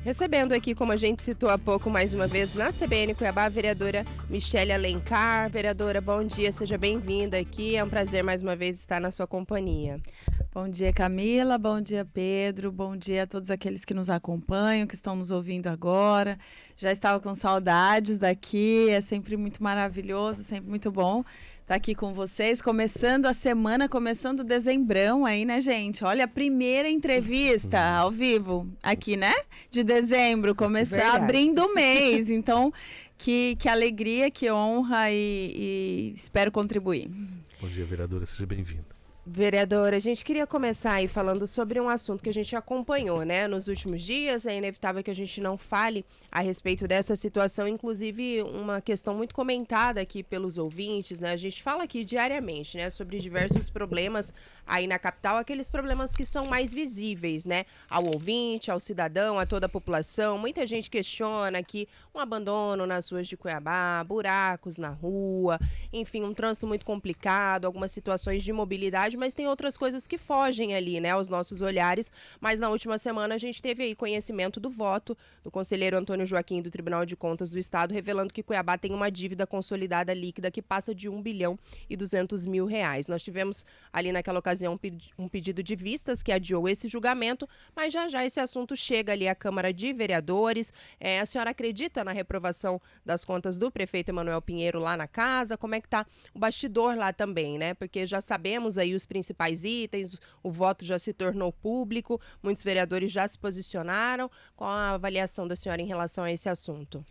Recebendo aqui, como a gente citou há pouco, mais uma vez, na CBN Cuiabá, a vereadora Michele Alencar. Vereadora, bom dia, seja bem-vinda aqui. É um prazer mais uma vez estar na sua companhia. Bom dia, Camila. Bom dia, Pedro. Bom dia a todos aqueles que nos acompanham, que estão nos ouvindo agora. Já estava com saudades daqui, é sempre muito maravilhoso, sempre muito bom estar aqui com vocês. Começando a semana, começando dezembrão aí, né, gente? Olha, a primeira entrevista ao vivo aqui, né? De dezembro, começar abrindo o mês. Então, que alegria, que honra e espero contribuir. Bom dia, vereadora, seja bem-vinda. Vereadora, a gente queria começar aí falando sobre um assunto que a gente acompanhou, né, nos últimos dias. É inevitável que a gente não fale a respeito dessa situação, inclusive uma questão muito comentada aqui pelos ouvintes, né? A gente fala aqui diariamente, né, sobre diversos problemas aí na capital, aqueles problemas que são mais visíveis, né, ao ouvinte, ao cidadão, a toda a população. Muita gente questiona aqui um abandono nas ruas de Cuiabá, buracos na rua, enfim, um trânsito muito complicado, algumas situações de mobilidade, mas tem outras coisas que fogem ali, né, aos nossos olhares. Mas na última semana a gente teve aí conhecimento do voto do conselheiro Antônio Joaquim do Tribunal de Contas do Estado, revelando que Cuiabá tem uma dívida consolidada líquida que passa de R$1,2 bilhão. Nós tivemos ali naquela ocasião um pedido de vistas que adiou esse julgamento, mas já esse assunto chega ali à Câmara de Vereadores. A senhora acredita na reprovação das contas do prefeito Emanuel Pinheiro lá na casa? Como é que tá o bastidor lá também, né? Porque já sabemos aí os principais itens, o voto já se tornou público, muitos vereadores já se posicionaram. Qual a avaliação da senhora em relação a esse assunto?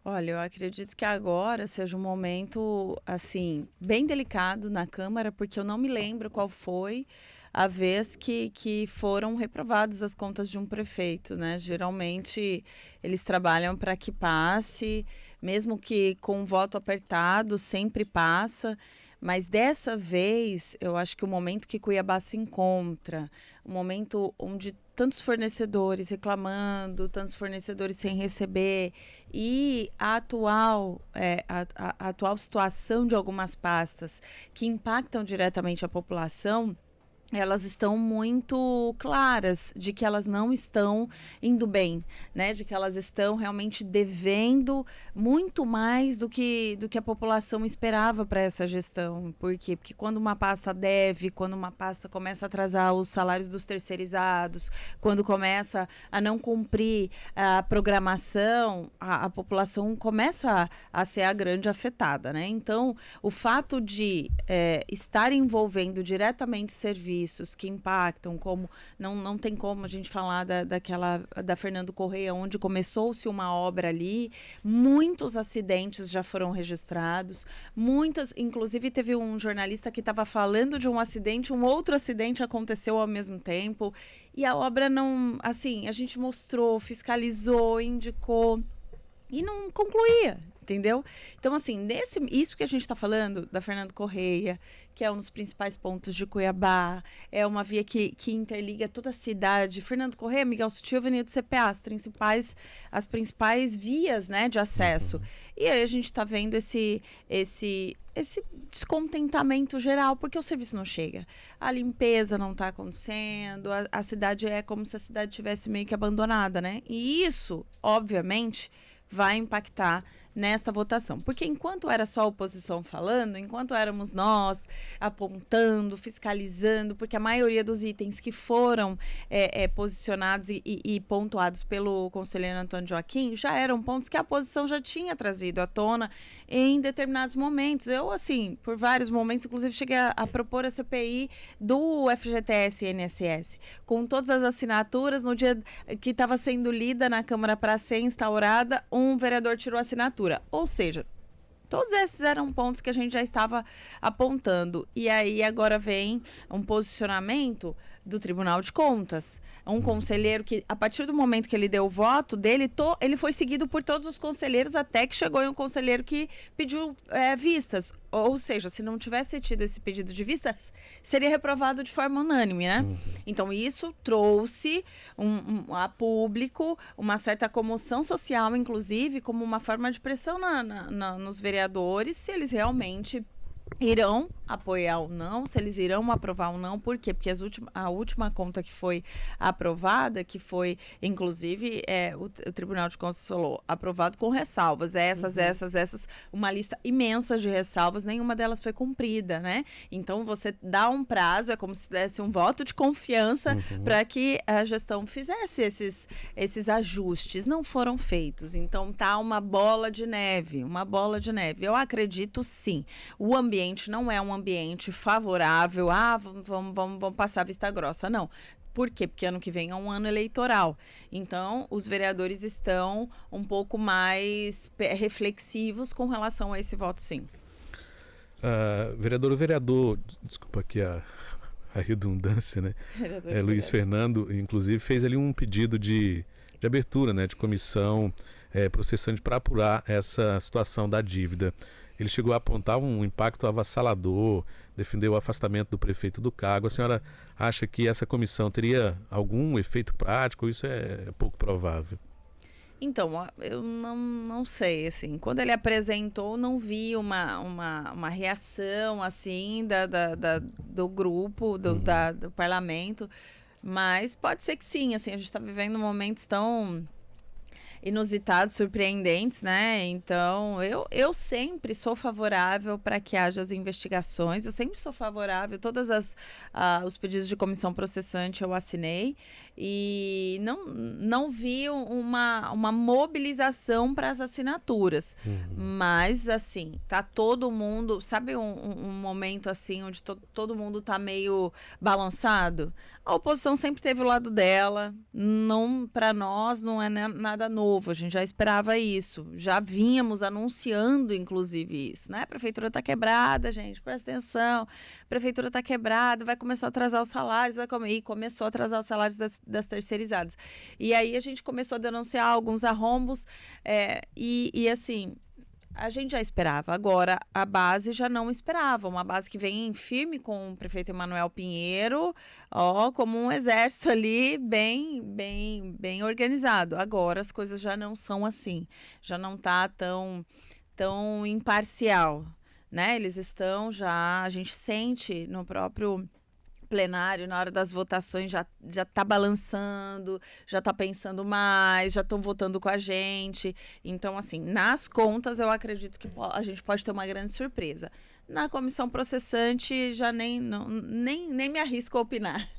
Olha, eu acredito que agora seja um momento, assim, bem delicado na Câmara, porque eu não me lembro qual foi a vez que foram reprovadas as contas de um prefeito, né? Geralmente eles trabalham para que passe, mesmo que com voto apertado, sempre passa. Mas dessa vez, eu acho que o momento que Cuiabá se encontra, o momento onde tantos fornecedores reclamando, tantos fornecedores sem receber, e a atual situação de algumas pastas que impactam diretamente a população, elas estão muito claras de que elas não estão indo bem, né? De que elas estão realmente devendo muito mais do que a população esperava para essa gestão. Por quê? Porque quando uma pasta deve, quando uma pasta começa a atrasar os salários dos terceirizados, quando começa a não cumprir a programação, a população começa a ser a grande afetada, né? Então, o fato de estar envolvendo diretamente serviços que impactam, como não tem como a gente falar da Fernando Correia, onde começou-se uma obra ali, muitos acidentes já foram registrados, inclusive teve um jornalista que estava falando de um acidente, um outro acidente aconteceu ao mesmo tempo, e a obra não, assim, a gente mostrou, fiscalizou, indicou, e não concluía, entendeu? Então, assim, isso que a gente está falando da Fernando Correia, que é um dos principais pontos de Cuiabá, é uma via que interliga toda a cidade. Fernando Correia, Miguel Sutil, Avenida do CPA, as principais vias, né, de acesso. E aí a gente está vendo esse descontentamento geral, porque o serviço não chega. A limpeza não está acontecendo, a cidade é como se a cidade tivesse meio que abandonada, né? E isso, obviamente, vai impactar nesta votação. Porque enquanto era só a oposição falando, enquanto éramos nós apontando, fiscalizando, porque a maioria dos itens que foram posicionados e pontuados pelo conselheiro Antônio Joaquim já eram pontos que a oposição já tinha trazido à tona em determinados momentos. Eu, assim, por vários momentos, inclusive cheguei a propor a CPI do FGTS e INSS, com todas as assinaturas. No dia que estava sendo lida na Câmara para ser instaurada, um vereador tirou a assinatura. Ou seja, todos esses eram pontos que a gente já estava apontando. E aí agora vem um posicionamento do Tribunal de Contas. Um conselheiro que, a partir do momento que ele deu o voto dele, ele foi seguido por todos os conselheiros, até que chegou em um conselheiro que pediu vistas. Ou seja, se não tivesse tido esse pedido de vistas, seria reprovado de forma unânime, né? Então, isso trouxe a público uma certa comoção social, inclusive, como uma forma de pressão nos vereadores, se eles realmente irão apoiar ou não, se eles irão aprovar ou não. Por quê? Porque a última conta que foi aprovada, que foi, inclusive, o Tribunal de Contas falou, aprovado com ressalvas, essas, uma lista imensa de ressalvas, nenhuma delas foi cumprida, né? Então, você dá um prazo, é como se desse um voto de confiança para que a gestão fizesse esses ajustes. Não foram feitos. Então, tá uma bola de neve. Eu acredito, sim. O ambiente não é um ambiente favorável, vamos passar a vista grossa, não. Por quê? Porque ano que vem é um ano eleitoral. Então, os vereadores estão um pouco mais reflexivos com relação a esse voto, sim. Vereador, desculpa aqui a redundância, né? Luiz Fernando, inclusive, fez ali um pedido de abertura, né, de comissão processante para apurar essa situação da dívida. Ele chegou a apontar um impacto avassalador, defendeu o afastamento do prefeito do cargo. A senhora acha que essa comissão teria algum efeito prático ou isso é pouco provável? Então, eu não sei, assim, quando ele apresentou, não vi uma reação, assim, do grupo, do parlamento, mas pode ser que sim, assim, a gente está vivendo momentos tão inusitados, surpreendentes, né? Então, eu sempre sou favorável para que haja as investigações, eu sempre sou favorável, todos os pedidos de comissão processante eu assinei, e não vi uma mobilização para as assinaturas. Mas, assim, tá todo mundo... Sabe um momento, assim, onde todo mundo tá meio balançado? A oposição sempre teve o lado dela. Para nós, não é nada novo. A gente já esperava isso. Já vínhamos anunciando, inclusive, isso, né? A prefeitura tá quebrada, gente. Presta atenção. A prefeitura tá quebrada, vai começar a atrasar os salários. E começou a atrasar os salários das terceirizadas. E aí a gente começou a denunciar alguns arrombos e assim, a gente já esperava. Agora, a base já não esperava. Uma base que vem firme com o prefeito Emanuel Pinheiro, como um exército ali bem organizado. Agora as coisas já não são assim. Já não está tão imparcial, né? Eles estão já... A gente sente no próprio plenário, na hora das votações, já está balançando, já está pensando mais, já estão votando com a gente. Então, assim, nas contas, eu acredito que a gente pode ter uma grande surpresa. Na comissão processante, já nem me arrisco a opinar.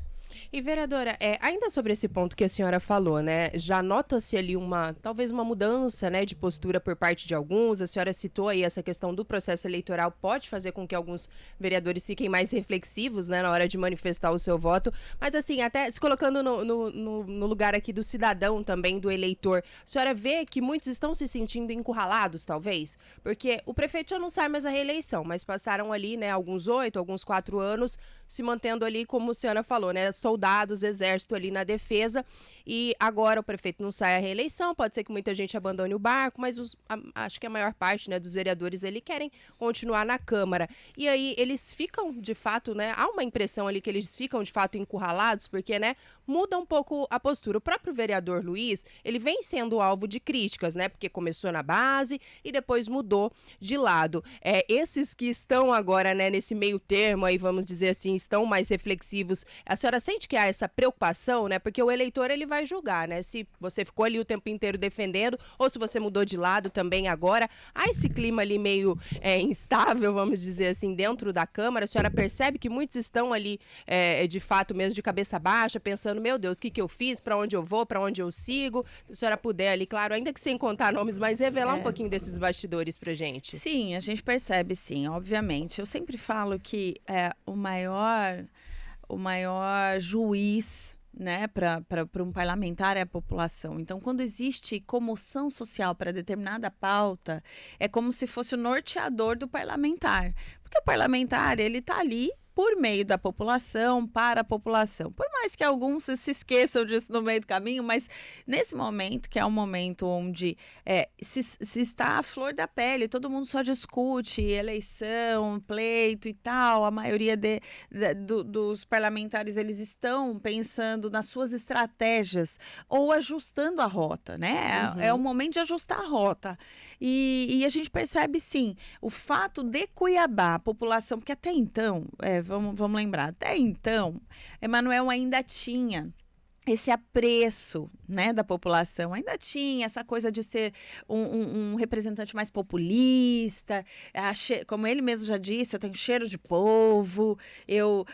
E, vereadora, ainda sobre esse ponto que a senhora falou, né? Já nota-se ali talvez uma mudança, né, de postura por parte de alguns. A senhora citou aí essa questão do processo eleitoral, pode fazer com que alguns vereadores fiquem mais reflexivos, né, na hora de manifestar o seu voto. Mas, assim, até se colocando no lugar aqui do cidadão também, do eleitor, a senhora vê que muitos estão se sentindo encurralados, talvez? Porque o prefeito já não sai mais a reeleição, mas passaram ali, né, alguns 8, alguns 4 anos, se mantendo ali, como a senhora falou, né, soldados, exército ali na defesa, e agora o prefeito não sai à reeleição, pode ser que muita gente abandone o barco, mas acho que a maior parte, né, dos vereadores ali querem continuar na Câmara. E aí eles ficam, de fato, né, há uma impressão ali que eles ficam, de fato, encurralados, porque, né, muda um pouco a postura. O próprio vereador Luiz, ele vem sendo alvo de críticas, né, porque começou na base e depois mudou de lado. Esses que estão agora, né, nesse meio termo aí, vamos dizer assim, estão mais reflexivos, a senhora sente que há essa preocupação, né? Porque o eleitor, ele vai julgar, né? Se você ficou ali o tempo inteiro defendendo ou se você mudou de lado também agora. Há esse clima ali meio instável, vamos dizer assim, dentro da Câmara. A senhora percebe que muitos estão ali, de fato, mesmo de cabeça baixa, pensando, meu Deus, o que eu fiz? Para onde eu vou? Para onde eu sigo? Se a senhora puder ali, claro, ainda que sem contar nomes, mas revelar um pouquinho desses bastidores pra gente. Sim, a gente percebe, sim, obviamente. Eu sempre falo que o maior juiz, né, para um parlamentar é a população. Então, quando existe comoção social para determinada pauta, é como se fosse o norteador do parlamentar. Porque o parlamentar, ele está ali por meio da população, para a população. Por mais que alguns se esqueçam disso no meio do caminho, mas nesse momento, que é um momento onde se está à flor da pele, todo mundo só discute eleição, pleito e tal, a maioria dos parlamentares, eles estão pensando nas suas estratégias ou ajustando a rota, né? É o momento de ajustar a rota. E a gente percebe, sim, o fato de Cuiabá, a população, porque até então, vamos lembrar, até então, Emanuel ainda tinha esse apreço, né, da população, ainda tinha essa coisa de ser um representante mais populista, como ele mesmo já disse, eu tenho cheiro de povo,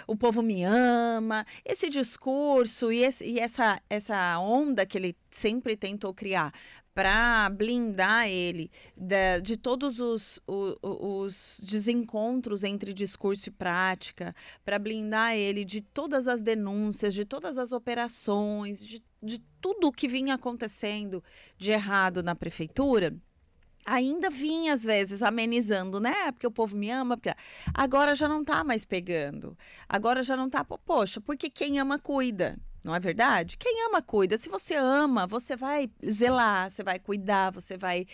o povo me ama, esse discurso e essa onda que ele sempre tentou criar para blindar ele de todos os desencontros entre discurso e prática, para blindar ele de todas as denúncias, de todas as operações, de tudo o que vinha acontecendo de errado na prefeitura, ainda vinha, às vezes, amenizando, né? Porque o povo me ama. Porque... Agora já não está mais pegando. Agora já não está... Poxa, porque quem ama, cuida. Não é verdade? Quem ama, cuida. Se você ama, você vai zelar, você vai cuidar, você vai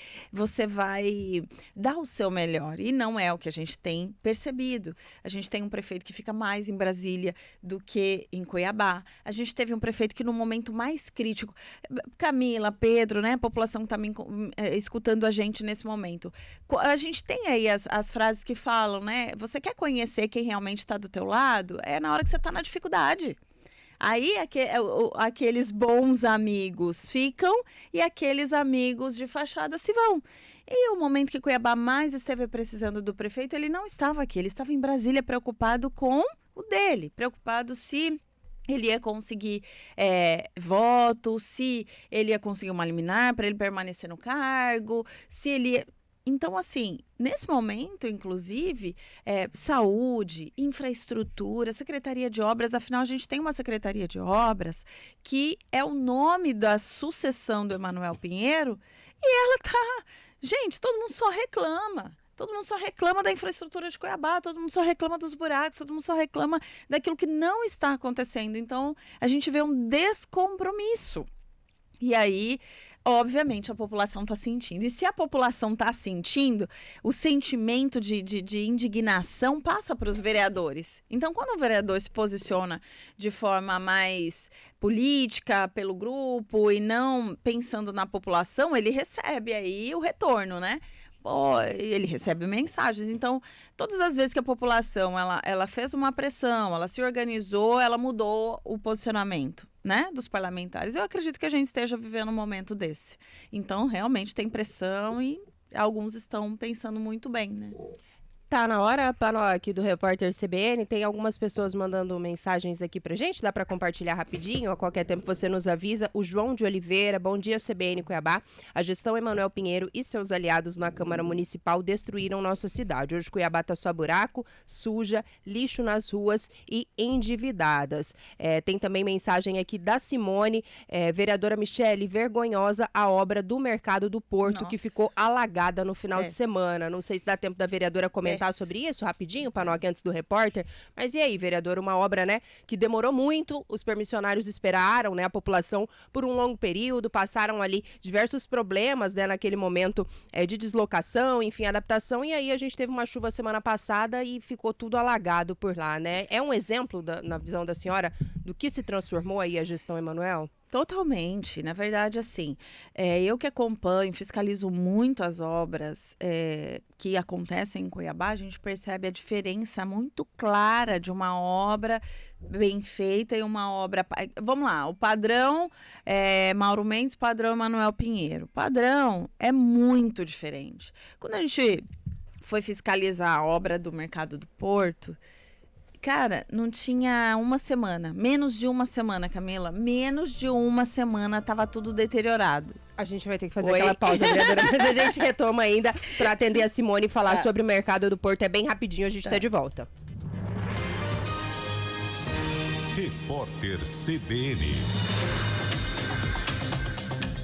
dar o seu melhor. E não é o que a gente tem percebido. A gente tem um prefeito que fica mais em Brasília do que em Cuiabá. A gente teve um prefeito que no momento mais crítico... Camila, Pedro, né? A população que está escutando a gente nesse momento. A gente tem aí as frases que falam, né? Você quer conhecer quem realmente está do teu lado? É na hora que você está na dificuldade. Aí aqueles bons amigos ficam e aqueles amigos de fachada se vão. E o momento que Cuiabá mais esteve precisando do prefeito, ele não estava aqui, ele estava em Brasília preocupado com o dele, preocupado se ele ia conseguir voto, se ele ia conseguir uma liminar para ele permanecer no cargo, se ele ia... Então, assim, nesse momento, inclusive, saúde, infraestrutura, Secretaria de Obras, afinal, a gente tem uma Secretaria de Obras que é o nome da sucessão do Emanuel Pinheiro e ela tá... Gente, todo mundo só reclama. Todo mundo só reclama da infraestrutura de Cuiabá, todo mundo só reclama dos buracos, todo mundo só reclama daquilo que não está acontecendo. Então, a gente vê um descompromisso. E aí... Obviamente, a população está sentindo. E se a população está sentindo, o sentimento de indignação passa para os vereadores. Então, quando o vereador se posiciona de forma mais política, pelo grupo, e não pensando na população, ele recebe aí o retorno, né? Ele recebe mensagens. Então, todas as vezes que a população ela fez uma pressão, ela se organizou, ela mudou o posicionamento, né, dos parlamentares. Eu acredito que a gente esteja vivendo um momento desse. Então, realmente tem pressão e alguns estão pensando muito bem, né? Tá na hora, Panó, aqui do Repórter CBN, tem algumas pessoas mandando mensagens aqui pra gente, dá pra compartilhar rapidinho, a qualquer tempo você nos avisa. O João de Oliveira, bom dia CBN Cuiabá. A gestão Emanuel Pinheiro e seus aliados na Câmara Municipal destruíram nossa cidade. Hoje Cuiabá tá só buraco, suja, lixo nas ruas e endividadas. Tem também mensagem aqui da Simone, vereadora Michele, vergonhosa a obra do Mercado do Porto, que ficou alagada no final de semana. Não sei se dá tempo da vereadora comentar sobre isso rapidinho, Panoc, antes do repórter. Mas e aí, vereador, uma obra, né, que demorou muito, os permissionários esperaram, né, a população por um longo período, passaram ali diversos problemas, né, naquele momento de deslocação, enfim, adaptação, e aí a gente teve uma chuva semana passada e ficou tudo alagado por lá, né? É um exemplo, na visão da senhora, do que se transformou aí a gestão Emanuel? Totalmente. Na verdade, assim, eu que acompanho, fiscalizo muito as obras que acontecem em Cuiabá, a gente percebe a diferença muito clara de uma obra bem feita e uma obra... Vamos lá, o padrão Mauro Mendes, padrão Emanuel Pinheiro. O padrão é muito diferente. Quando a gente foi fiscalizar a obra do Mercado do Porto... Cara, não tinha uma semana, menos de uma semana, Camila, menos de uma semana tava tudo deteriorado. A gente vai ter que fazer aquela pausa, vereadora, mas a gente retoma ainda para atender a Simone e falar sobre o Mercado do Porto. É bem rapidinho, a gente tá de volta. Repórter CBN.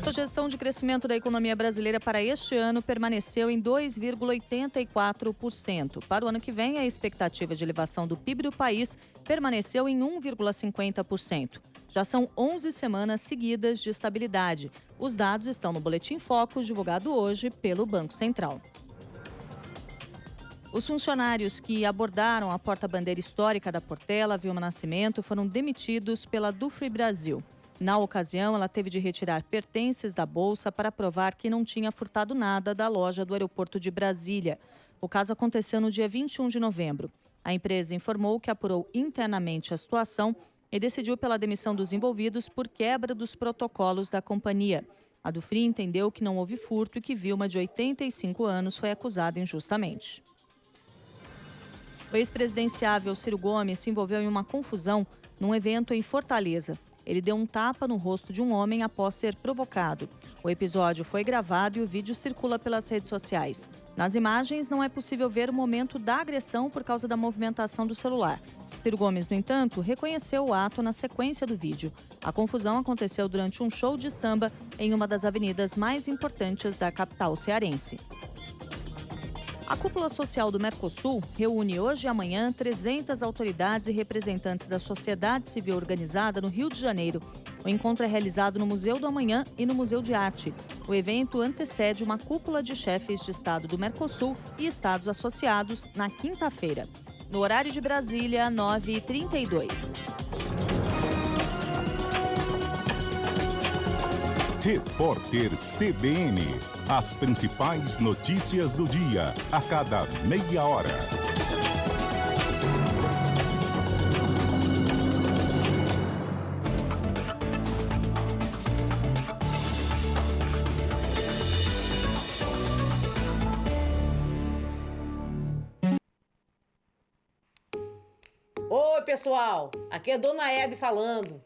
projeção de crescimento da economia brasileira para este ano permaneceu em 2,84%. Para o ano que vem, a expectativa de elevação do PIB do país permaneceu em 1,50%. Já são 11 semanas seguidas de estabilidade. Os dados estão no Boletim Focus, divulgado hoje pelo Banco Central. Os funcionários que abordaram a porta-bandeira histórica da Portela, Vilma Nascimento, foram demitidos pela Dufry Brasil. Na ocasião, ela teve de retirar pertences da bolsa para provar que não tinha furtado nada da loja do aeroporto de Brasília. O caso aconteceu no dia 21 de novembro. A empresa informou que apurou internamente a situação e decidiu pela demissão dos envolvidos por quebra dos protocolos da companhia. A Dufry entendeu que não houve furto e que Vilma, de 85 anos, foi acusada injustamente. O ex-presidenciável Ciro Gomes se envolveu em uma confusão num evento em Fortaleza. Ele deu um tapa no rosto de um homem após ser provocado. O episódio foi gravado e o vídeo circula pelas redes sociais. Nas imagens, não é possível ver o momento da agressão por causa da movimentação do celular. Ciro Gomes, no entanto, reconheceu o ato na sequência do vídeo. A confusão aconteceu durante um show de samba em uma das avenidas mais importantes da capital cearense. A Cúpula Social do Mercosul reúne hoje e amanhã 300 autoridades e representantes da sociedade civil organizada no Rio de Janeiro. O encontro é realizado no Museu do Amanhã e no Museu de Arte. O evento antecede uma cúpula de chefes de Estado do Mercosul e estados associados na quinta-feira. No horário de Brasília, 9h32. Repórter CBN. As principais notícias do dia, a cada meia hora. Oi, pessoal. Aqui é Dona Ed falando.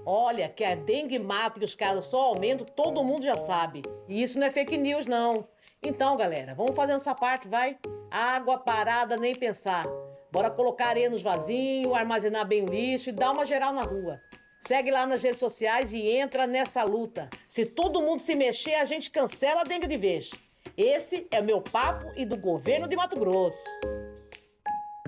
Olha, que a dengue mata e os casos só aumentam, todo mundo já sabe. E isso não é fake news, não. Então, galera, vamos fazendo essa parte, vai? Água parada, nem pensar. Bora colocar areia nos vasinhos, armazenar bem o lixo e dar uma geral na rua. Segue lá nas redes sociais e entra nessa luta. Se todo mundo se mexer, a gente cancela a dengue de vez. Esse é o meu papo e do governo de Mato Grosso.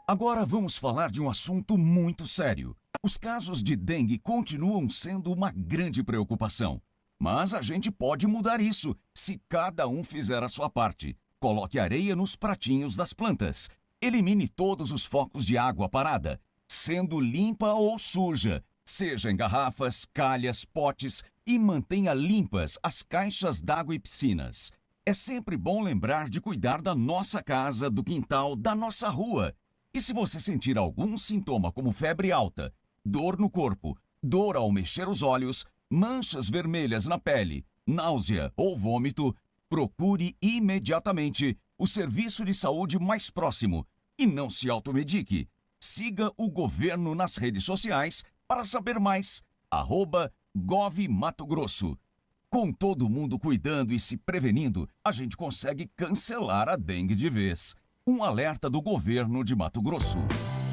Agora vamos falar de um assunto muito sério. Os casos de dengue continuam sendo uma grande preocupação. Mas a gente pode mudar isso se cada um fizer a sua parte. Coloque areia nos pratinhos das plantas. Elimine todos os focos de água parada, sendo limpa ou suja, seja em garrafas, calhas, potes, e mantenha limpas as caixas d'água e piscinas. É sempre bom lembrar de cuidar da nossa casa, do quintal, da nossa rua. E se você sentir algum sintoma como febre alta, dor no corpo, dor ao mexer os olhos, manchas vermelhas na pele, náusea ou vômito, procure imediatamente o serviço de saúde mais próximo e não se automedique. Siga o governo nas redes sociais para saber mais. @GovMatoGrosso. Com todo mundo cuidando e se prevenindo, a gente consegue cancelar a dengue de vez. Um alerta do governo de Mato Grosso.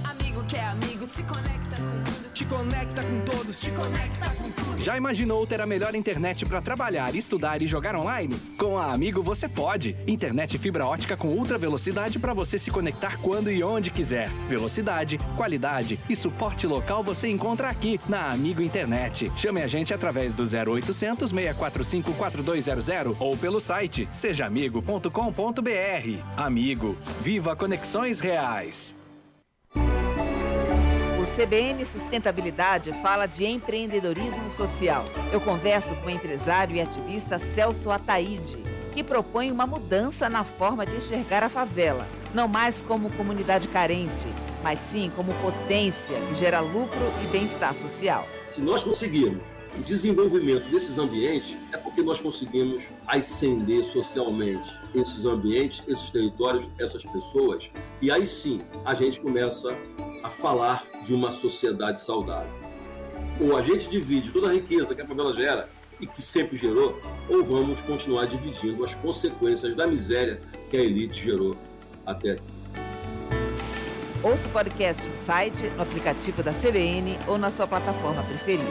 Amigo que é amigo, te conecta com o mundo. Te conecta com todos, te conecta com tudo. Já imaginou ter a melhor internet para trabalhar, estudar e jogar online? Com a Amigo você pode. Internet fibra ótica com ultra velocidade para você se conectar quando e onde quiser. Velocidade, qualidade e suporte local você encontra aqui na Amigo Internet. Chame a gente através do 0800 645 4200 ou pelo site sejaamigo.com.br. Amigo, viva conexões reais. O CBN Sustentabilidade fala de empreendedorismo social. Eu converso com o empresário e ativista Celso Ataíde, que propõe uma mudança na forma de enxergar a favela, não mais como comunidade carente, mas sim como potência que gera lucro e bem-estar social. Se nós conseguirmos o desenvolvimento desses ambientes, é porque nós conseguimos ascender socialmente esses ambientes, esses territórios, essas pessoas, e aí sim a gente começa a falar de uma sociedade saudável. Ou a gente divide toda a riqueza que a favela gera e que sempre gerou, ou vamos continuar dividindo as consequências da miséria que a elite gerou até aqui. Ouça o podcast no site, no aplicativo da CBN ou na sua plataforma preferida.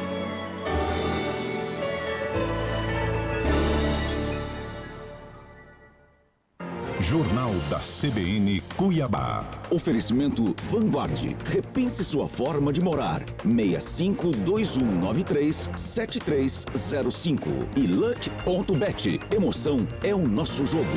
Jornal da CBN Cuiabá. Oferecimento Vanguard. Repense sua forma de morar. 6521937305. E Luck.bet. Emoção é o nosso jogo.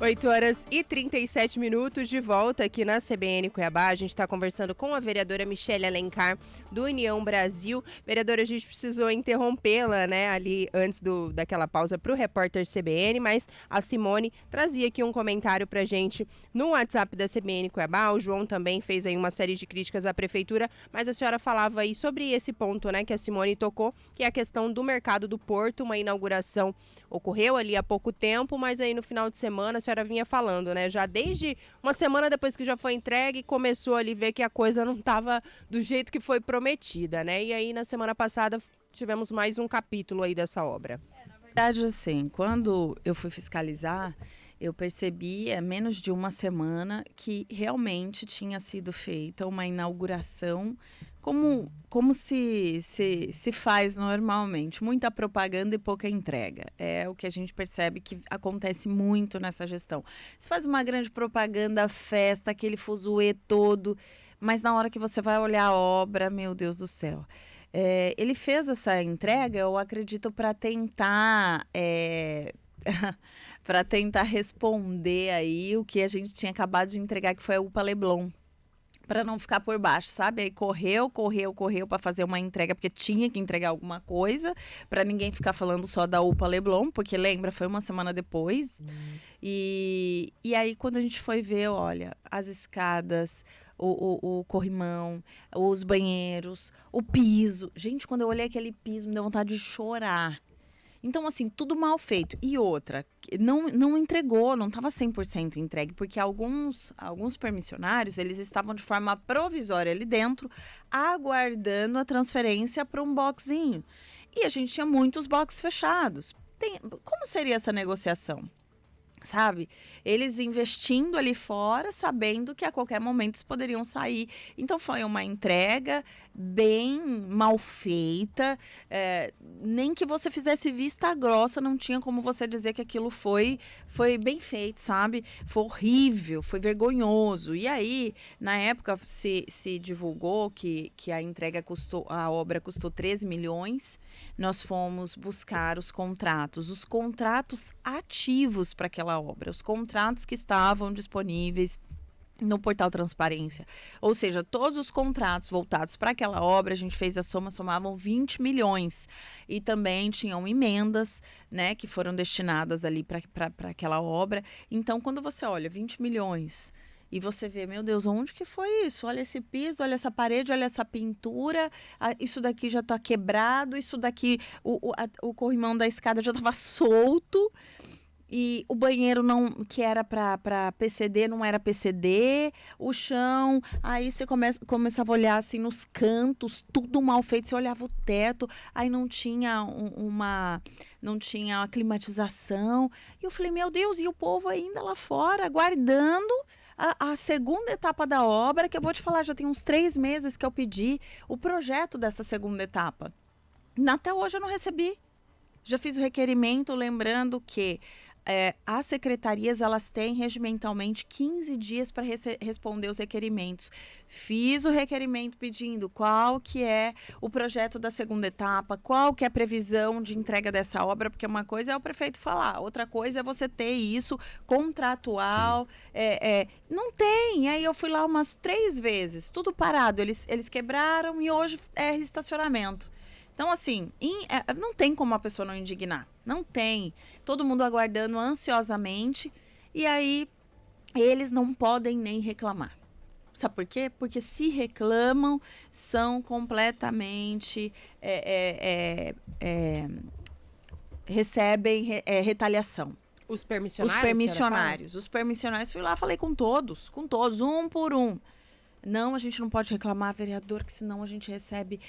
Oito horas e 37 minutos de volta aqui na CBN Cuiabá. A gente está conversando com a vereadora Michele Alencar, do União Brasil. Vereadora, a gente precisou interrompê-la, né, ali antes daquela pausa para o repórter CBN, mas a Simone trazia aqui um comentário para a gente no WhatsApp da CBN Cuiabá. O João também fez aí uma série de críticas à prefeitura, mas a senhora falava aí sobre esse ponto, né, que a Simone tocou, que é a questão do mercado do Porto. Uma inauguração ocorreu ali há pouco tempo, mas aí no final de semana a senhora vinha falando, né? Já desde uma semana depois que já foi entregue, começou ali a ver que a coisa não estava do jeito que foi prometida, né? E aí na semana passada tivemos mais um capítulo aí dessa obra. Na verdade, assim, quando eu fui fiscalizar, eu percebi, menos de uma semana, que realmente tinha sido feita uma inauguração como se faz normalmente. Muita propaganda e pouca entrega. É o que a gente percebe que acontece muito nessa gestão. Se faz uma grande propaganda, festa, aquele fuzuê todo, mas na hora que você vai olhar a obra, meu Deus do céu. Ele fez essa entrega, eu acredito, para tentar... para tentar responder aí o que a gente tinha acabado de entregar, que foi a UPA Leblon. Para não ficar por baixo, sabe? Aí correu para fazer uma entrega, porque tinha que entregar alguma coisa, para ninguém ficar falando só da UPA Leblon, porque lembra, foi uma semana depois. E aí, quando a gente foi ver, olha, as escadas, o corrimão, os banheiros, o piso. Gente, quando eu olhei aquele piso, me deu vontade de chorar. Então, assim, tudo mal feito. E outra, não entregou, não estava 100% entregue, porque alguns permissionários, eles estavam de forma provisória ali dentro, aguardando a transferência para um boxinho. E a gente tinha muitos boxes fechados. Como seria essa negociação? Sabe? Eles investindo ali fora, sabendo que a qualquer momento eles poderiam sair. Então, foi uma entrega bem mal feita. Nem que você fizesse vista grossa, não tinha como você dizer que aquilo foi bem feito, sabe? Foi horrível, foi vergonhoso. E aí, na época, se divulgou que a obra custou 13 milhões. Nós fomos buscar os contratos ativos para aquela obra, os contratos que estavam disponíveis no portal Transparência. Ou seja, todos os contratos voltados para aquela obra, a gente fez a soma, somavam 20 milhões. E também tinham emendas, né, que foram destinadas ali para aquela obra. Então, quando você olha 20 milhões... E você vê, meu Deus, onde que foi isso? Olha esse piso, olha essa parede, olha essa pintura. Isso daqui já está quebrado, isso daqui, o corrimão da escada já estava solto. E o banheiro que era para PCD não era PCD. O chão, aí você começava a olhar assim nos cantos, tudo mal feito. Você olhava o teto, aí não tinha não tinha a climatização. E eu falei, meu Deus, e o povo ainda lá fora, aguardando a segunda etapa da obra, que eu vou te falar, já tem uns 3 meses que eu pedi o projeto dessa segunda etapa. Até hoje eu não recebi. Já fiz o requerimento, lembrando que as secretarias, elas têm regimentalmente 15 dias para responder os requerimentos. Fiz o requerimento pedindo qual que é o projeto da segunda etapa, qual que é a previsão de entrega dessa obra, porque uma coisa é o prefeito falar, outra coisa é você ter isso contratual. Não tem. Aí eu fui lá umas 3 vezes, tudo parado. Eles quebraram e hoje é estacionamento. Então, assim, não tem como a pessoa não indignar. Não tem. Todo mundo aguardando ansiosamente. E aí, eles não podem nem reclamar. Sabe por quê? Porque se reclamam, são completamente... recebem retaliação. Os permissionários? Os permissionários, fui lá, falei com todos, um por um. Não, a gente não pode reclamar, vereador, que senão a gente recebe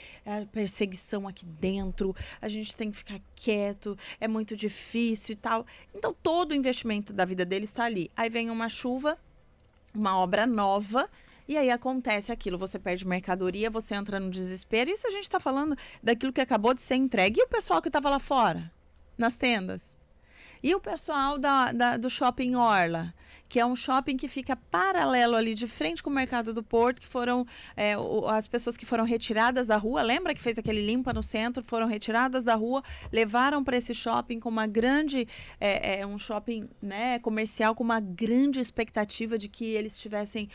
perseguição aqui dentro, a gente tem que ficar quieto, é muito difícil e tal. Então, todo o investimento da vida dele está ali. Aí vem uma chuva, uma obra nova, e aí acontece aquilo, você perde mercadoria, você entra no desespero. Isso a gente está falando daquilo que acabou de ser entregue. E o pessoal que estava lá fora, nas tendas? E o pessoal do Shopping Orla, que é um shopping que fica paralelo ali de frente com o Mercado do Porto, que foram as pessoas que foram retiradas da rua, lembra que fez aquele limpa no centro, foram retiradas da rua, levaram para esse shopping com uma grande, um shopping, né, comercial com uma grande expectativa de que eles tivessem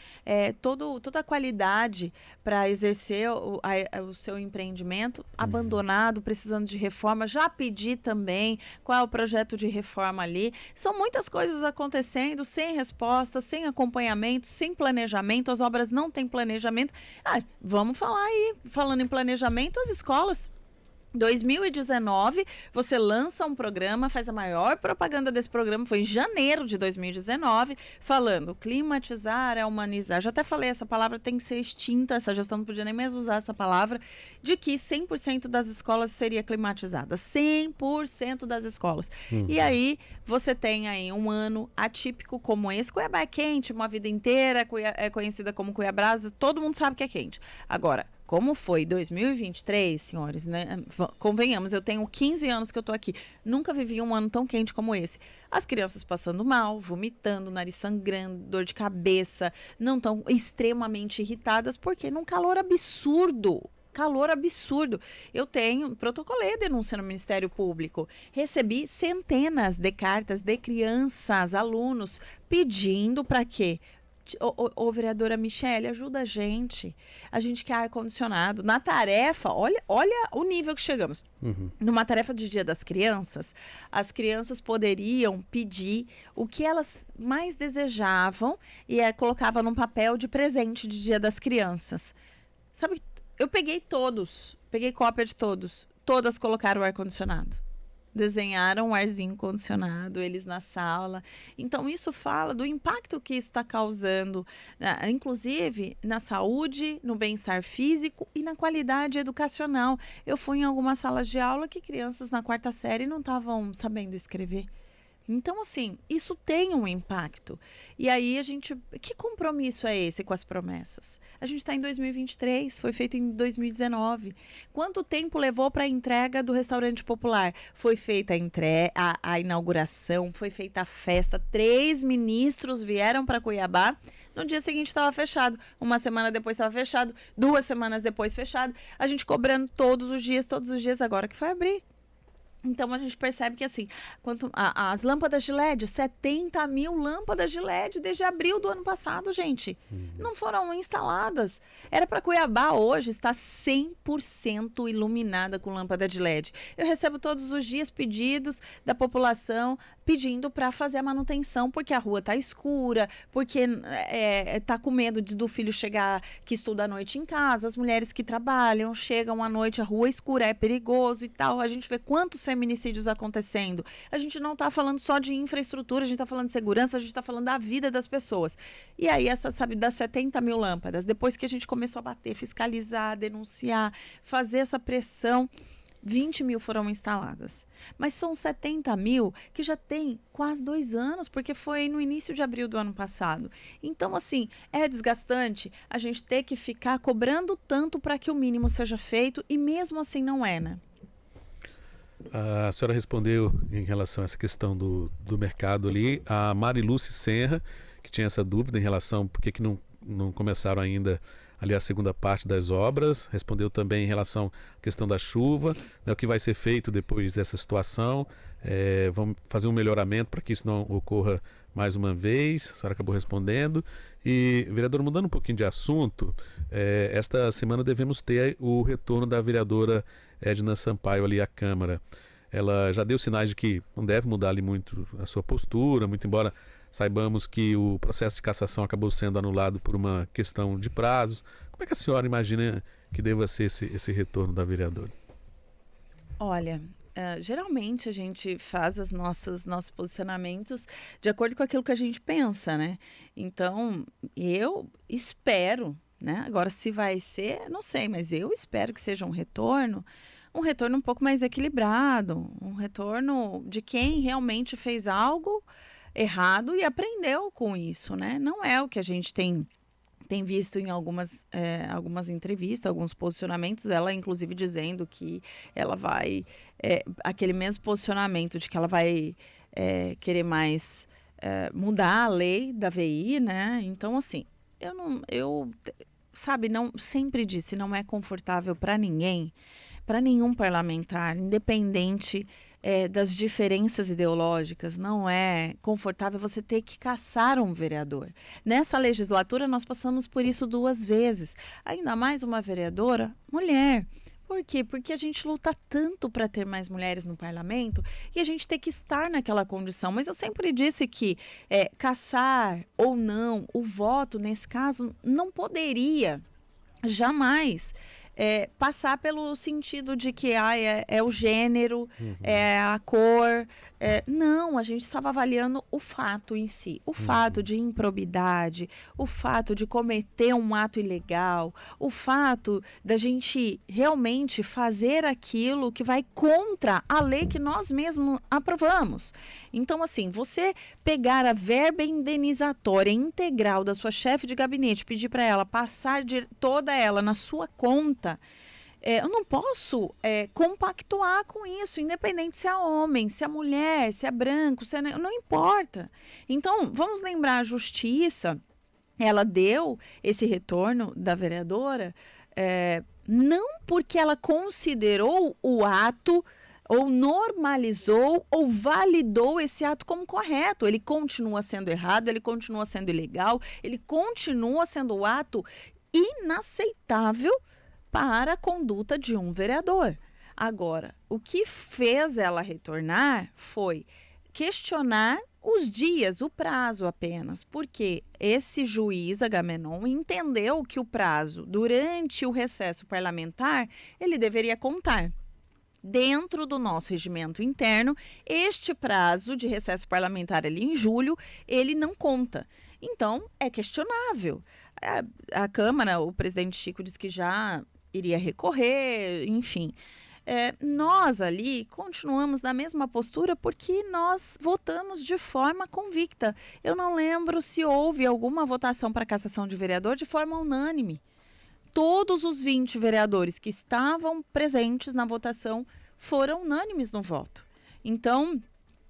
toda a qualidade para exercer o seu empreendimento, abandonado, precisando de reforma. Já pedi também qual é o projeto de reforma ali. São muitas coisas acontecendo sem resposta, sem acompanhamento, sem planejamento. As obras não têm planejamento. Vamos falar aí, falando em planejamento, as escolas. 2019, você lança um programa, faz a maior propaganda desse programa, foi em janeiro de 2019, falando climatizar é humanizar. Já até falei, essa palavra tem que ser extinta, essa gestão não podia nem mais usar essa palavra, de que 100% das escolas seria climatizada. 100% das escolas. E aí, você tem aí um ano atípico como esse. Cuiabá é quente uma vida inteira, é conhecida como Cuiabrasa, todo mundo sabe que é quente. Agora, como foi 2023, senhores, né? Convenhamos, eu tenho 15 anos que eu tô aqui. Nunca vivi um ano tão quente como esse. As crianças passando mal, vomitando, nariz sangrando, dor de cabeça, não tão extremamente irritadas, porque num calor absurdo. Calor absurdo. Eu protocolei a denúncia no Ministério Público. Recebi centenas de cartas de crianças, alunos, pedindo para quê? Ô, vereadora Michele, ajuda a gente. A gente quer ar-condicionado. Na tarefa, olha o nível que chegamos. Numa tarefa de Dia das Crianças, as crianças poderiam pedir o que elas mais desejavam e colocava num papel de presente de Dia das Crianças. Sabe, eu peguei cópia de todos. Todas colocaram o ar-condicionado. Desenharam um arzinho condicionado, eles na sala. Então, isso fala do impacto que isso está causando, inclusive na saúde, no bem-estar físico e na qualidade educacional. Eu fui em algumas salas de aula que crianças na 4ª série não estavam sabendo escrever. Então, assim, isso tem um impacto. E aí, que compromisso é esse com as promessas? A gente está em 2023, foi feito em 2019. Quanto tempo levou para a entrega do restaurante popular? Foi feita a inauguração, foi feita a festa, 3 ministros vieram para Cuiabá. No dia seguinte estava fechado, uma semana depois estava fechado, 2 semanas depois fechado. A gente cobrando todos os dias, agora que foi abrir. Então, a gente percebe que, assim, as lâmpadas de LED, 70 mil lâmpadas de LED desde abril do ano passado, gente, não foram instaladas. Era para Cuiabá hoje estar 100% iluminada com lâmpada de LED. Eu recebo todos os dias pedidos da população pedindo para fazer a manutenção, porque a rua está escura, porque está com medo do filho chegar, que estuda à noite em casa, as mulheres que trabalham, chegam à noite, a rua é escura, é perigoso e tal. A gente vê quantos feminicídios acontecendo. A gente não está falando só de infraestrutura, a gente está falando de segurança, a gente está falando da vida das pessoas. E aí, das 70 mil lâmpadas, depois que a gente começou a bater, fiscalizar, denunciar, fazer essa pressão, 20 mil foram instaladas. Mas são 70 mil que já tem quase 2 anos, porque foi no início de abril do ano passado. Então, assim, é desgastante a gente ter que ficar cobrando tanto para que o mínimo seja feito e mesmo assim não é, né? A senhora respondeu em relação a essa questão do mercado ali. A Marilúcia Senra, que tinha essa dúvida em relação por que não começaram ainda ali a segunda parte das obras, respondeu também em relação à questão da chuva, né, o que vai ser feito depois dessa situação, vamos fazer um melhoramento para que isso não ocorra mais uma vez, a senhora acabou respondendo. E, vereador, mudando um pouquinho de assunto, esta semana devemos ter o retorno da vereadora Edna Sampaio ali à Câmara. Ela já deu sinais de que não deve mudar ali muito a sua postura, muito embora Saibamos que o processo de cassação acabou sendo anulado por uma questão de prazos. Como é que a senhora imagina que deva ser esse retorno da vereadora? Olha, geralmente a gente faz nossos posicionamentos de acordo com aquilo que a gente pensa, né? Então, eu espero, né? Agora, se vai ser, não sei, mas eu espero que seja um retorno um pouco mais equilibrado, um retorno de quem realmente fez algo errado e aprendeu com isso, né? Não é o que a gente tem visto em algumas entrevistas, alguns posicionamentos, ela inclusive dizendo que ela vai, aquele mesmo posicionamento de que ela vai querer mais mudar a lei da VI, né? Então, assim, sabe, não, sempre disse, não é confortável para ninguém, para nenhum parlamentar, independente das diferenças ideológicas, não é confortável você ter que caçar um vereador. Nessa legislatura, nós passamos por isso 2 vezes. Ainda mais uma vereadora mulher. Por quê? Porque a gente luta tanto para ter mais mulheres no parlamento e a gente tem que estar naquela condição. Mas eu sempre disse que caçar ou não, o voto, nesse caso, não poderia jamais passar pelo sentido de que é o gênero, é a cor. Não, a gente estava avaliando o fato em si. O fato de improbidade, o fato de cometer um ato ilegal, o fato da gente realmente fazer aquilo que vai contra a lei que nós mesmos aprovamos. Então, assim, você pegar a verba indenizatória integral da sua chefe de gabinete, pedir para ela passar toda ela na sua conta, eu não posso compactuar com isso, independente se é homem, se é mulher, se é branco, não importa. Então, vamos lembrar, a justiça, ela deu esse retorno da vereadora, não porque ela considerou o ato, ou normalizou, ou validou esse ato como correto. Ele continua sendo errado, ele continua sendo ilegal, ele continua sendo o ato inaceitável para a conduta de um vereador. Agora, o que fez ela retornar foi questionar os dias, o prazo apenas, porque esse juiz Agamenon entendeu que o prazo durante o recesso parlamentar ele deveria contar. Dentro do nosso regimento interno, este prazo de recesso parlamentar ali em julho, ele não conta. Então, é questionável. A Câmara, o presidente Chico disse que já iria recorrer, enfim. Nós ali continuamos na mesma postura porque nós votamos de forma convicta. Eu não lembro se houve alguma votação para cassação de vereador de forma unânime. Todos os 20 vereadores que estavam presentes na votação foram unânimes no voto. Então,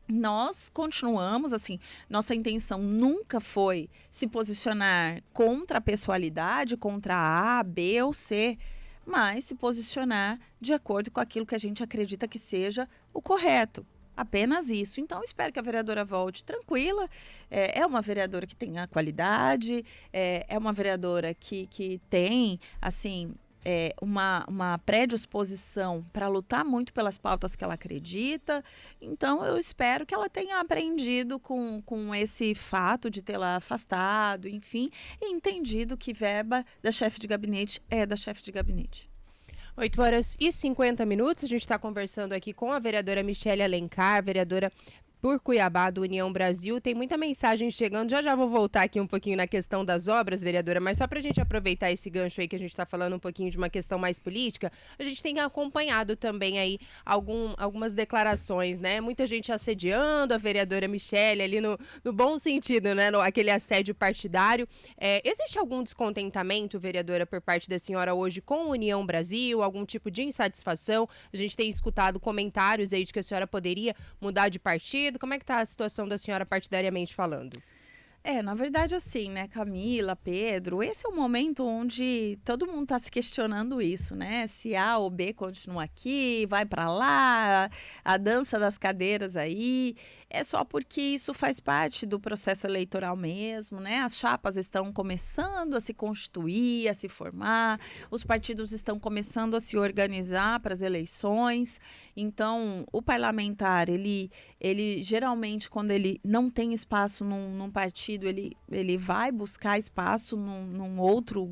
nós continuamos, assim, nossa intenção nunca foi se posicionar contra a pessoalidade, contra A, B ou C, mas se posicionar de acordo com aquilo que a gente acredita que seja o correto. Apenas isso. Então, espero que a vereadora volte tranquila. É uma vereadora que tem a qualidade, é uma vereadora que tem, assim, uma predisposição para lutar muito pelas pautas que ela acredita. Então, eu espero que ela tenha aprendido com esse fato de tê-la afastado, enfim, e entendido que verba da chefe de gabinete é da chefe de gabinete. 8h50, a gente está conversando aqui com a vereadora Michele Alencar, vereadora por Cuiabá, do União Brasil. Tem muita mensagem chegando, já vou voltar aqui um pouquinho na questão das obras, vereadora, mas só para a gente aproveitar esse gancho aí que a gente está falando um pouquinho de uma questão mais política, a gente tem acompanhado também aí algumas declarações, né? Muita gente assediando a vereadora Michele ali no bom sentido, né? Aquele assédio partidário. Existe algum descontentamento, vereadora, por parte da senhora hoje com a União Brasil? Algum tipo de insatisfação? A gente tem escutado comentários aí de que a senhora poderia mudar de partido. Como é que está a situação da senhora partidariamente falando? Na verdade, assim, né, Camila, Pedro, esse é o momento onde todo mundo está se questionando isso, né? Se A ou B continua aqui, vai para lá, a dança das cadeiras aí. é só porque isso faz parte do processo eleitoral mesmo, né? As chapas estão começando a se constituir, a se formar, os partidos estão começando a se organizar para as eleições. Então, o parlamentar, ele geralmente, quando ele não tem espaço num partido, ele vai buscar espaço num outro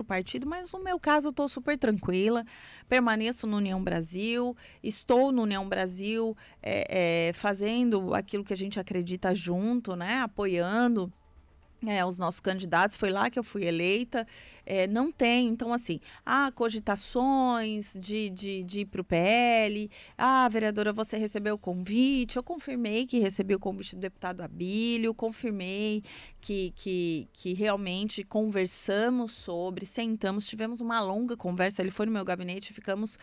partido, mas no meu caso eu estou super tranquila, permaneço no União Brasil, estou no União Brasil fazendo aquilo que a gente acredita junto, né, apoiando os nossos candidatos, foi lá que eu fui eleita, não tem, então assim, cogitações de ir para o PL, vereadora, você recebeu o convite, eu confirmei que recebi o convite do deputado Abílio, confirmei que realmente conversamos sentamos, tivemos uma longa conversa, ele foi no meu gabinete, ficamos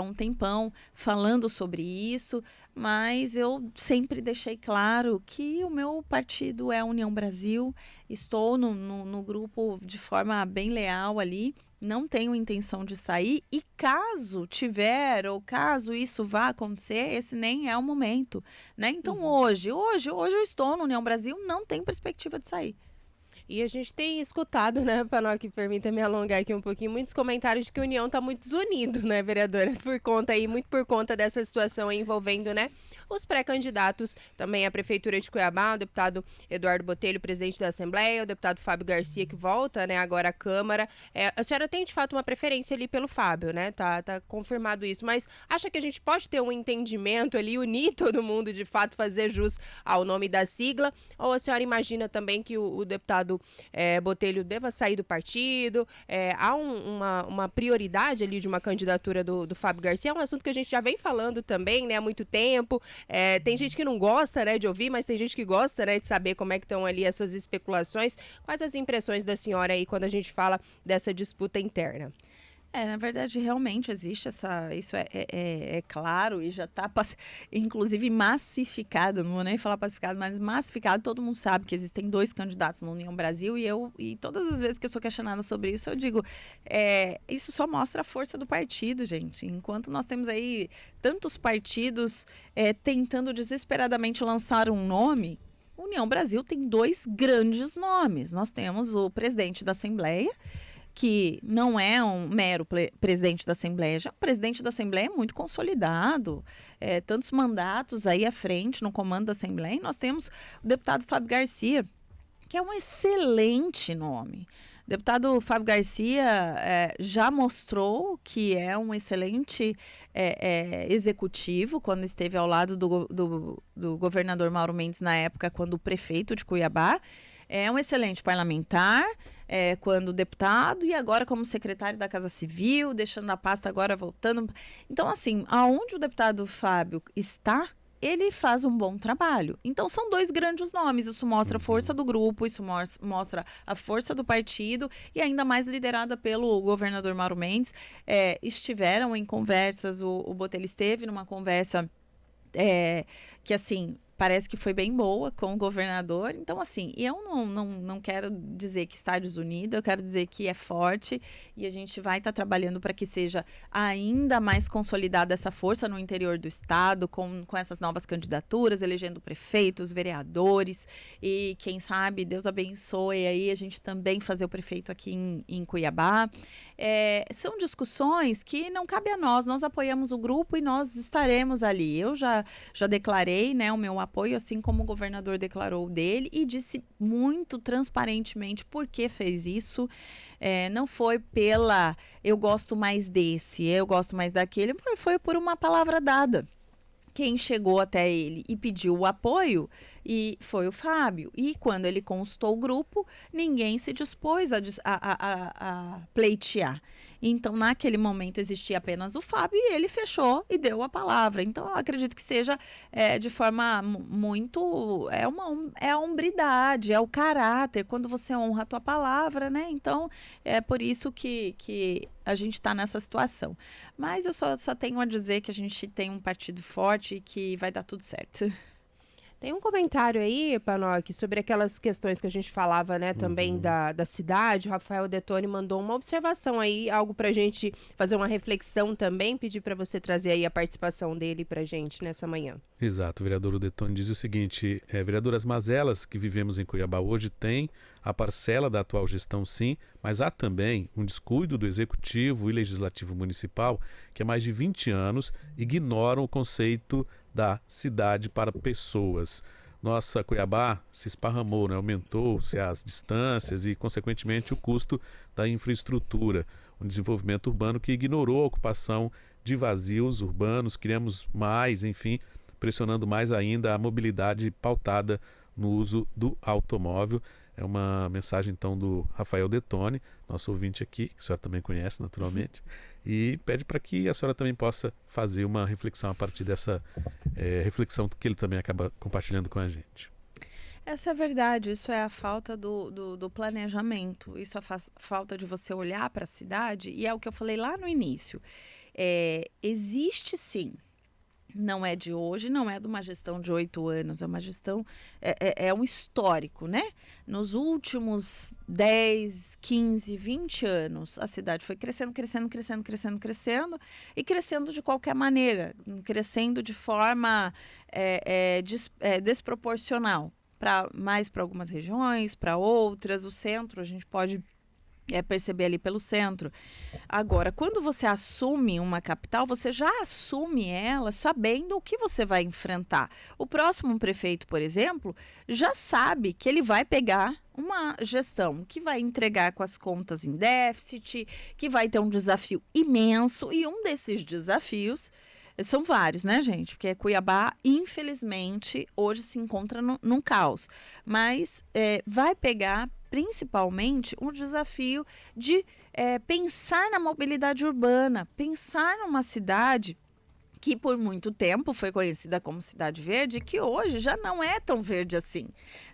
um tempão falando sobre isso, mas eu sempre deixei claro que o meu partido é a União Brasil, estou no grupo de forma bem leal ali, não tenho intenção de sair e caso tiver ou caso isso vá acontecer, esse nem é o momento, né? Então hoje eu estou no União Brasil, não tem perspectiva de sair. E a gente tem escutado, né, Panoc, permita me alongar aqui um pouquinho, muitos comentários de que a União está muito desunido, né, vereadora? Muito por conta dessa situação envolvendo, né, os pré-candidatos, também a Prefeitura de Cuiabá, o deputado Eduardo Botelho, presidente da Assembleia, o deputado Fábio Garcia, que volta, né, agora à Câmara. A senhora tem, de fato, uma preferência ali pelo Fábio, né? Tá confirmado isso, mas acha que a gente pode ter um entendimento ali, unir todo mundo, de fato, fazer jus ao nome da sigla? Ou a senhora imagina também que o deputado Botelho deva sair do partido? Há uma prioridade ali de uma candidatura do Fábio Garcia? É um assunto que a gente já vem falando também, né, há muito tempo. Tem gente que não gosta, né, de ouvir, mas tem gente que gosta, né, de saber como é que estão ali essas especulações. Quais as impressões da senhora aí quando a gente fala dessa disputa interna? Na verdade, realmente existe isso é claro e já está, inclusive, massificado, não vou nem falar pacificado, mas massificado, todo mundo sabe que existem 2 candidatos no União Brasil e todas as vezes que eu sou questionada sobre isso, eu digo, isso só mostra a força do partido, gente. Enquanto nós temos aí tantos partidos tentando desesperadamente lançar um nome, União Brasil tem 2 grandes nomes. Nós temos o presidente da Assembleia, que não é um mero presidente da Assembleia, já o presidente da Assembleia é muito consolidado, tantos mandatos aí à frente no comando da Assembleia, e nós temos o deputado Fábio Garcia, que é um excelente nome. O deputado Fábio Garcia já mostrou que é um excelente executivo, quando esteve ao lado do governador Mauro Mendes na época, quando prefeito de Cuiabá, é um excelente parlamentar, quando deputado e agora como secretário da Casa Civil, deixando a pasta agora voltando. Então, assim, aonde o deputado Fábio está, ele faz um bom trabalho. Então, são 2 grandes nomes. Isso mostra a força do grupo, isso mostra a força do partido e ainda mais liderada pelo governador Mauro Mendes. Estiveram em conversas, o Botelho esteve numa conversa que, assim, parece que foi bem boa com o governador. Então, assim, eu não quero dizer que está desunido, eu quero dizer que é forte e a gente vai estar trabalhando para que seja ainda mais consolidada essa força no interior do estado, com essas novas candidaturas, elegendo prefeitos, vereadores e, quem sabe, Deus abençoe aí a gente também fazer o prefeito aqui em Cuiabá. São discussões que não cabe a nós apoiamos o grupo e nós estaremos ali. Eu já declarei, né, o meu apoio, assim como o governador declarou dele, e disse muito transparentemente por que fez isso. Não foi eu gosto mais desse, eu gosto mais daquele, foi por uma palavra dada. Quem chegou até ele e pediu o apoio foi o Fábio. E quando ele consultou o grupo, ninguém se dispôs a pleitear. Então, naquele momento, existia apenas o Fábio e ele fechou e deu a palavra. Então, eu acredito que seja de forma muito... É a hombridade, é o caráter, quando você honra a tua palavra, né? Então, é por isso que a gente está nessa situação. Mas eu só tenho a dizer que a gente tem um partido forte e que vai dar tudo certo. Tem um comentário aí, Panoc, sobre aquelas questões que a gente falava, né, também da cidade. O Rafael Detoni mandou uma observação aí, algo pra gente fazer uma reflexão também, pedir para você trazer aí a participação dele pra gente nessa manhã. Exato, o vereador Detoni diz o seguinte, vereador, as mazelas que vivemos em Cuiabá hoje têm a parcela da atual gestão sim, mas há também um descuido do Executivo e Legislativo Municipal que há mais de 20 anos ignoram o conceito da cidade para pessoas. Nossa Cuiabá se esparramou, né? Aumentou-se as distâncias e, consequentemente, o custo da infraestrutura. Um desenvolvimento urbano que ignorou a ocupação de vazios urbanos, criamos mais, enfim, pressionando mais ainda a mobilidade pautada no uso do automóvel. É uma mensagem, então, do Rafael Detoni, nosso ouvinte aqui, que a senhora também conhece, naturalmente, e pede para que a senhora também possa fazer uma reflexão a partir dessa reflexão que ele também acaba compartilhando com a gente. Essa é a verdade, isso é a falta do planejamento, isso é a falta de você olhar para a cidade, e é o que eu falei lá no início. Existe sim. Não é de hoje, não é de uma gestão de 8 anos, é uma gestão, é um histórico, né? Nos últimos 10, 15, 20 anos, a cidade foi crescendo e crescendo de qualquer maneira, crescendo de forma desproporcional, mais para algumas regiões, para outras, o centro, a gente pode perceber ali pelo centro. Agora, quando você assume uma capital, você já assume ela sabendo o que você vai enfrentar. O próximo prefeito, por exemplo, já sabe que ele vai pegar uma gestão que vai entregar com as contas em déficit, que vai ter um desafio imenso, e um desses desafios são vários, né, gente? Porque Cuiabá, infelizmente, hoje se encontra num caos. Mas vai pegar principalmente um desafio de pensar na mobilidade urbana, pensar numa cidade que por muito tempo foi conhecida como Cidade Verde, que hoje já não é tão verde assim,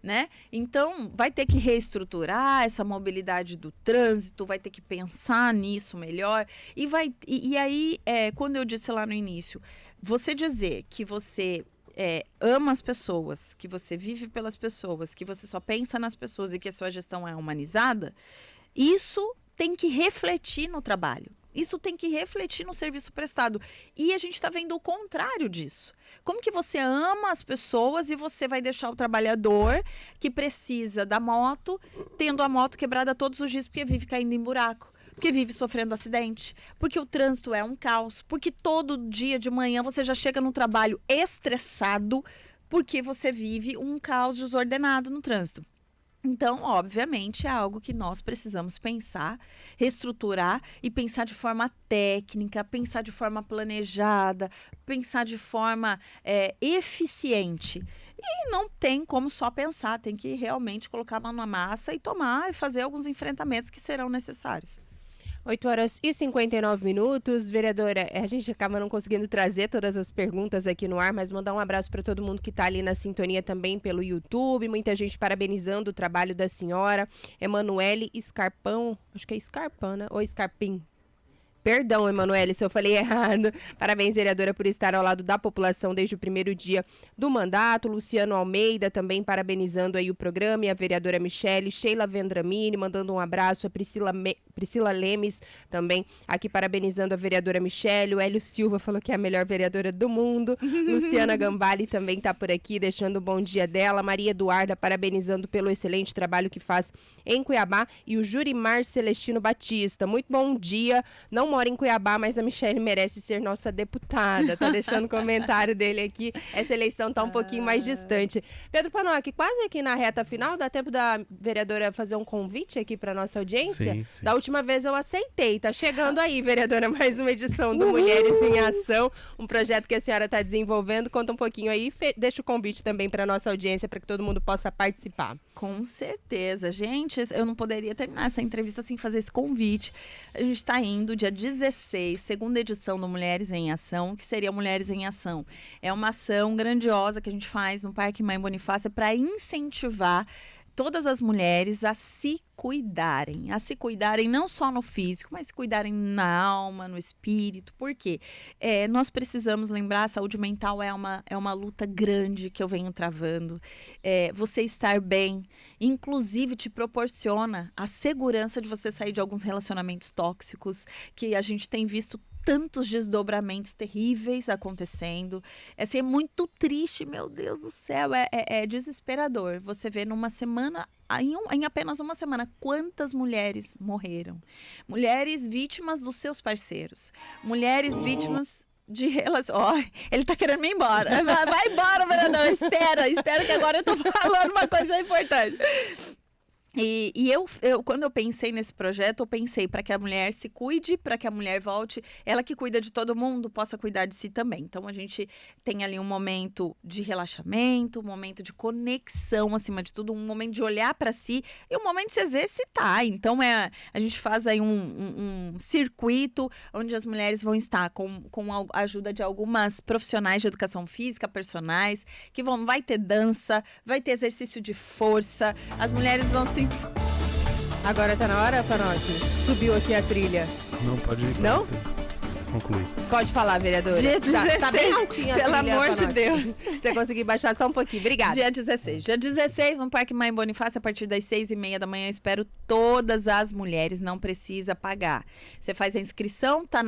né? Então, vai ter que reestruturar essa mobilidade do trânsito, vai ter que pensar nisso melhor, e aí, quando eu disse lá no início, você dizer que você ama as pessoas, que você vive pelas pessoas, que você só pensa nas pessoas e que a sua gestão é humanizada, isso tem que refletir no trabalho. Isso tem que refletir no serviço prestado. E a gente está vendo o contrário disso. Como que você ama as pessoas e você vai deixar o trabalhador que precisa da moto, tendo a moto quebrada todos os dias porque vive caindo em buraco, porque vive sofrendo acidente, porque o trânsito é um caos, porque todo dia de manhã você já chega no trabalho estressado porque você vive um caos desordenado no trânsito. Então, obviamente, é algo que nós precisamos pensar, reestruturar e pensar de forma técnica, pensar de forma planejada, pensar de forma eficiente. E não tem como só pensar, tem que realmente colocar a mão na massa e tomar e fazer alguns enfrentamentos que serão necessários. 8h59. Vereadora, a gente acaba não conseguindo trazer todas as perguntas aqui no ar, mas mandar um abraço para todo mundo que está ali na sintonia também pelo YouTube, muita gente parabenizando o trabalho da senhora. Emanuele Scarpão, acho que é Scarpão, né? Ou Scarpim. Perdão, Emanuele, se eu falei errado. Parabéns, vereadora, por estar ao lado da população desde o primeiro dia do mandato. Luciano Almeida também parabenizando aí o programa, e a vereadora Michele, Sheila Vendramini, mandando um abraço, a Priscila Lemes também aqui parabenizando a vereadora Michele. O Hélio Silva falou que é a melhor vereadora do mundo. Luciana Gambale também está por aqui, deixando o bom dia dela. Maria Eduarda parabenizando pelo excelente trabalho que faz em Cuiabá. E o Jurimar Celestino Batista, muito bom dia. Não mora em Cuiabá, mas a Michele merece ser nossa deputada. Tá deixando o comentário dele aqui. Essa eleição tá um pouquinho mais distante. Pedro Panoc, quase aqui na reta final, dá tempo da vereadora fazer um convite aqui para nossa audiência? Sim. Da última vez eu aceitei. Tá chegando aí, vereadora, mais uma edição do Mulheres em Ação, um projeto que a senhora está desenvolvendo. Conta um pouquinho aí, deixa o convite também para nossa audiência, para que todo mundo possa participar. Com certeza. Gente, eu não poderia terminar essa entrevista sem fazer esse convite. A gente está indo dia 16, segunda edição do Mulheres em Ação, que seria Mulheres em Ação. É uma ação grandiosa que a gente faz no Parque Mãe Bonifácia para incentivar todas as mulheres a se cuidarem não só no físico, mas se cuidarem na alma, no espírito. Por quê? Nós precisamos lembrar, a saúde mental é uma luta grande que eu venho travando. Você estar bem, inclusive, te proporciona a segurança de você sair de alguns relacionamentos tóxicos, que a gente tem visto tantos desdobramentos terríveis acontecendo. Assim, é muito triste, meu Deus do céu, é desesperador. Você vê numa semana, em apenas uma semana, quantas mulheres morreram. Mulheres vítimas dos seus parceiros. Mulheres vítimas de relação. Ele tá querendo me ir embora. Vai embora, vereador. Espera que agora eu tô falando uma coisa importante. E eu, quando eu pensei nesse projeto, eu pensei para que a mulher se cuide, para que a mulher volte, ela que cuida de todo mundo, possa cuidar de si também. Então, a gente tem ali um momento de relaxamento, um momento de conexão, acima de tudo, um momento de olhar para si e um momento de se exercitar. Então, a gente faz aí um circuito onde as mulheres vão estar com a ajuda de algumas profissionais de educação física, personais, que vai ter dança, vai ter exercício de força, as mulheres vão se... Agora tá na hora, Panotti? Subiu aqui a trilha. Não, pode ir. Não? Conclui. Pode falar, vereadora. Dia 16, tá bem altinha a pelo trilha, amor de Panotti. Deus. Você conseguir baixar só um pouquinho. Obrigada. Dia 16, no Parque Mãe Bonifácio, a partir das 6h30 da manhã. Espero todas as mulheres, não precisa pagar. Você faz a inscrição, tá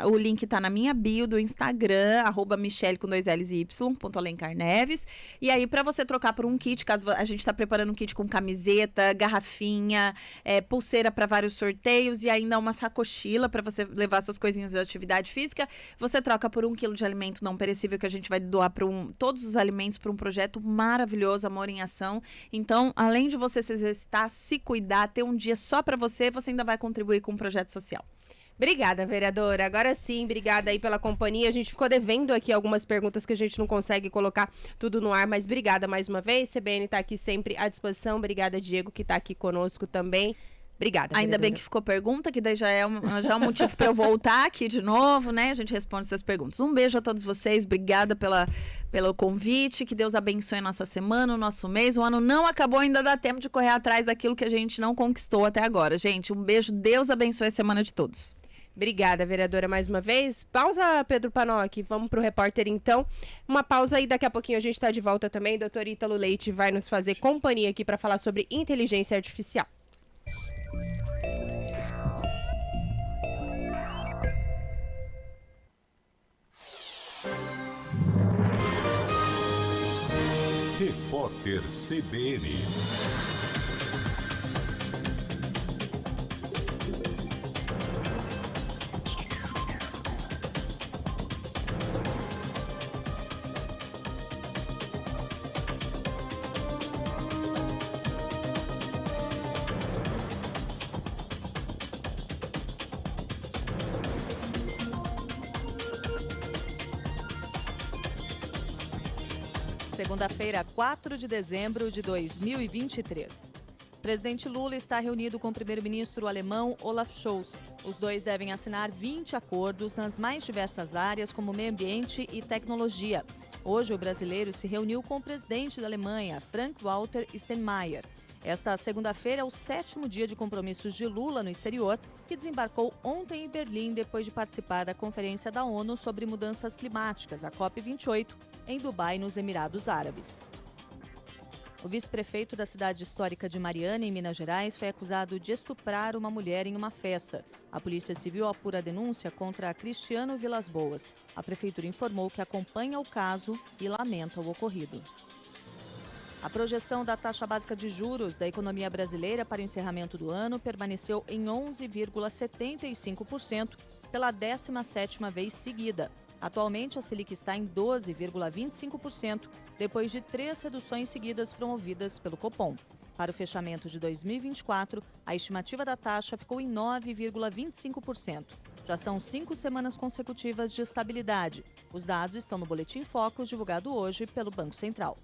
o link tá na minha bio do Instagram, @Michele com 2 L's e Y, _Alencar Neves. E aí, pra você trocar por um kit, caso a gente tá preparando um kit com camiseta, garrafinha, pulseira pra vários sorteios e ainda uma sacochila pra você levar suas coisinhas de atividade física, você troca por 1 quilo de alimento não perecível que a gente vai doar para todos os alimentos para um projeto maravilhoso, Amor em Ação. Então, além de você se exercitar, se cuidar, ter um dia só para você ainda vai contribuir com um projeto social. Obrigada, vereadora. Agora sim, obrigada aí pela companhia. A gente ficou devendo aqui algumas perguntas que a gente não consegue colocar tudo no ar, mas obrigada mais uma vez. CBN tá aqui sempre à disposição. Obrigada, Diego, que tá aqui conosco também. Obrigada, Ainda bem que ficou pergunta, que daí já é um motivo para eu voltar aqui de novo, né? A gente responde essas perguntas. Um beijo a todos vocês, obrigada pelo convite, que Deus abençoe a nossa semana, o nosso mês. O ano não acabou, ainda dá tempo de correr atrás daquilo que a gente não conquistou até agora. Gente, um beijo, Deus abençoe a semana de todos. Obrigada, vereadora, mais uma vez. Pausa, Pedro Panotti. Vamos pro repórter, então. Uma pausa e daqui a pouquinho a gente está de volta também. Doutor Ítalo Leite vai nos fazer companhia aqui para falar sobre inteligência artificial. Repórter CBN. Segunda-feira, 4 de dezembro de 2023. O presidente Lula está reunido com o primeiro-ministro alemão Olaf Scholz. Os dois devem assinar 20 acordos nas mais diversas áreas, como meio ambiente e tecnologia. Hoje, o brasileiro se reuniu com o presidente da Alemanha, Frank-Walter Steinmeier. Esta segunda-feira é o 7º dia de compromissos de Lula no exterior, que desembarcou ontem em Berlim depois de participar da Conferência da ONU sobre Mudanças Climáticas, a COP28, em Dubai, nos Emirados Árabes. O vice-prefeito da cidade histórica de Mariana, em Minas Gerais, foi acusado de estuprar uma mulher em uma festa. A Polícia Civil apura a denúncia contra Cristiano Vilas Boas. A prefeitura informou que acompanha o caso e lamenta o ocorrido. A projeção da taxa básica de juros da economia brasileira para o encerramento do ano permaneceu em 11,75% pela 17ª vez seguida. Atualmente, a Selic está em 12,25%, depois de 3 reduções seguidas promovidas pelo Copom. Para o fechamento de 2024, a estimativa da taxa ficou em 9,25%. Já são 5 semanas consecutivas de estabilidade. Os dados estão no Boletim Focus, divulgado hoje pelo Banco Central.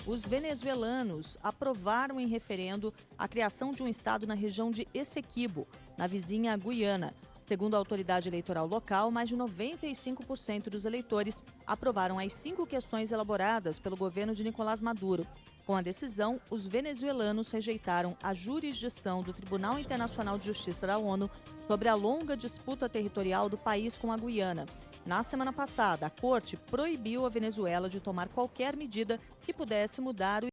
Os venezuelanos aprovaram em referendo a criação de um estado na região de Essequibo, na vizinha Guiana. Segundo a autoridade eleitoral local, mais de 95% dos eleitores aprovaram as 5 questões elaboradas pelo governo de Nicolás Maduro. Com a decisão, os venezuelanos rejeitaram a jurisdição do Tribunal Internacional de Justiça da ONU sobre a longa disputa territorial do país com a Guiana. Na semana passada, a corte proibiu a Venezuela de tomar qualquer medida que pudesse mudar o